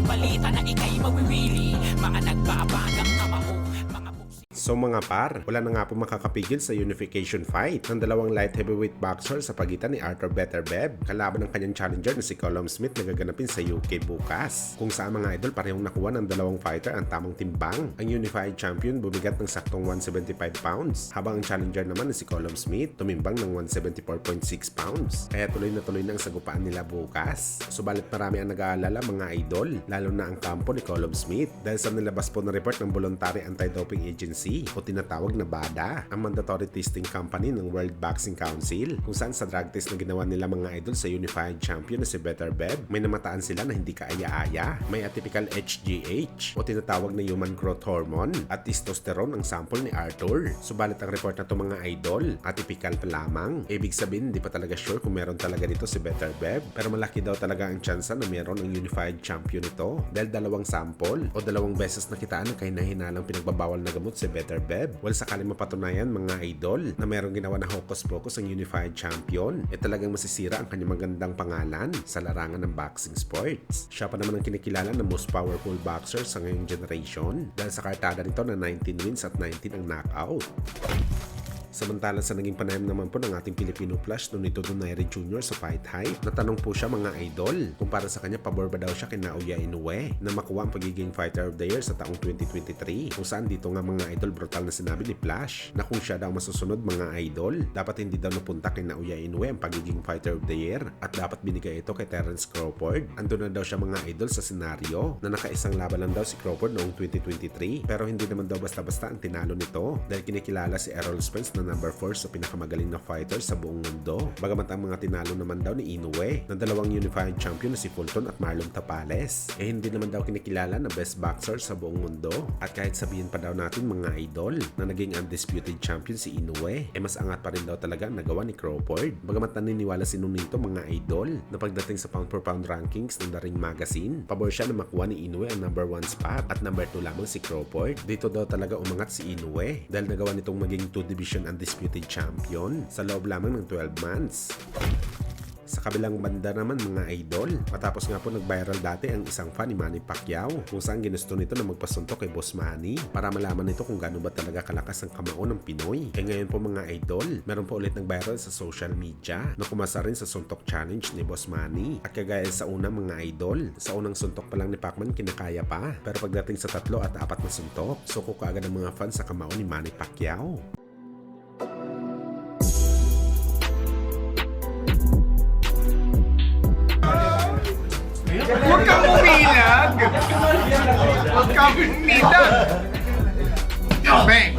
balita na ikay mawiwili. Mga nagbabagang kamao, mga buksi. So mga par, wala na nga po makakapigil sa unification fight ng dalawang light heavyweight boxer sa pagitan ni Arthur Beterbiev kalaban ng kanyang challenger na si Callum Smith na gaganapin sa UK bukas. Kung saan mga idol parehong nakuha ng dalawang fighter ang tamang timbang. Ang unified champion bumigat ng saktong 175 pounds habang ang challenger naman na si Callum Smith tumimbang ng 174.6 pounds. Kaya tuloy na ang sagupaan nila bukas. Subalit marami ang nag-aalala mga idol, lalo na ang kampo ni Callum Smith dahil sa nilabas po na report ng Voluntary Anti-Doping Agency o tinatawag na BADA, ang mandatory testing company ng World Boxing Council, kung saan sa drug test na ginawa nila mga idol sa unified champion na si Beterbiev, may namataan sila na hindi kaaya-aya. May atypical HGH o tinatawag na human growth hormone at testosterone ang sample ni Arthur. Subalit ang report na to mga idol, atypical pa lamang. Ibig sabihin, hindi pa talaga sure kung meron talaga dito si Beterbiev, pero malaki daw talaga ang tsansa na meron ang unified champion ito dahil dalawang sample o dalawang beses nakitaan ng kahina-hinalang pinagbabawal na gamot si Beterbiev. Well, sakaling mapatunayan mga idol na merong ginawa na hocus-pocus ang unified champion, talagang masisira ang kanyang magandang pangalan sa larangan ng boxing sports. Siya pa naman ang kinikilala na most powerful boxer sa ngayong generation dahil sa kartada nito na 19 wins at 19 ang knockout. Samantala sa naging panayam naman po ng ating Filipino Flash Nonito Donaire Jr. sa Fight Hype, natanong po siya mga idol kung para sa kanya pabor ba daw siya kay Naoya Inoue na makuha ang pagiging Fighter of the Year sa taong 2023, kung saan dito nga mga idol brutal na sinabi ni Flash na kung siya daw masusunod mga idol, dapat hindi daw napunta kay Naoya Inoue ang pagiging Fighter of the Year at dapat binigay ito kay Terence Crawford. Andun na daw siya mga idol sa senaryo na nakaisang laban lang daw si Crawford noong 2023, pero hindi naman daw basta-basta ang tinalo nito dahil kinikilala si Errol Spence na number 4 sa pinakamagaling na fighter sa buong mundo. Bagamat ang mga tinalo naman daw ni Inoue na dalawang unified champion na si Fulton at Marlon Tapales, hindi naman daw kinikilala na best boxer sa buong mundo. At kahit sabihin pa daw natin mga idol na naging undisputed champion si Inoue, mas angat pa rin daw talaga ang nagawa ni Crawford. Bagamat naniniwala si Nonito mga idol na pagdating sa pound for pound rankings ng The Ring Magazine, pabor siya na makuha ni Inoue ang number 1 spot at number 2 lamang si Crawford. Dito daw talaga umangat si Inoue dahil nagawa nitong maging 2 division undisputed champion sa loob lamang ng 12 months. Sa kabilang banda naman mga idol, matapos nga po nag-viral dati ang isang fan ni Manny Pacquiao kung saan ginusto nito na magpasuntok kay Boss Manny para malaman nito kung gaano ba talaga kalakas ang kamao ng Pinoy. Kaya ngayon po mga idol, meron po ulit nag-viral sa social media na kumasa rin sa suntok challenge ni Boss Manny. At kagaya sa unang mga idol, sa unang suntok pa lang ni Pacman kinakaya pa, pero pagdating sa 3 at 4 na suntok, suko kaagad ang mga fans sa kamao ni Manny Pacquiao. Huwag kang umilag! Huwag kang umilag! Bang!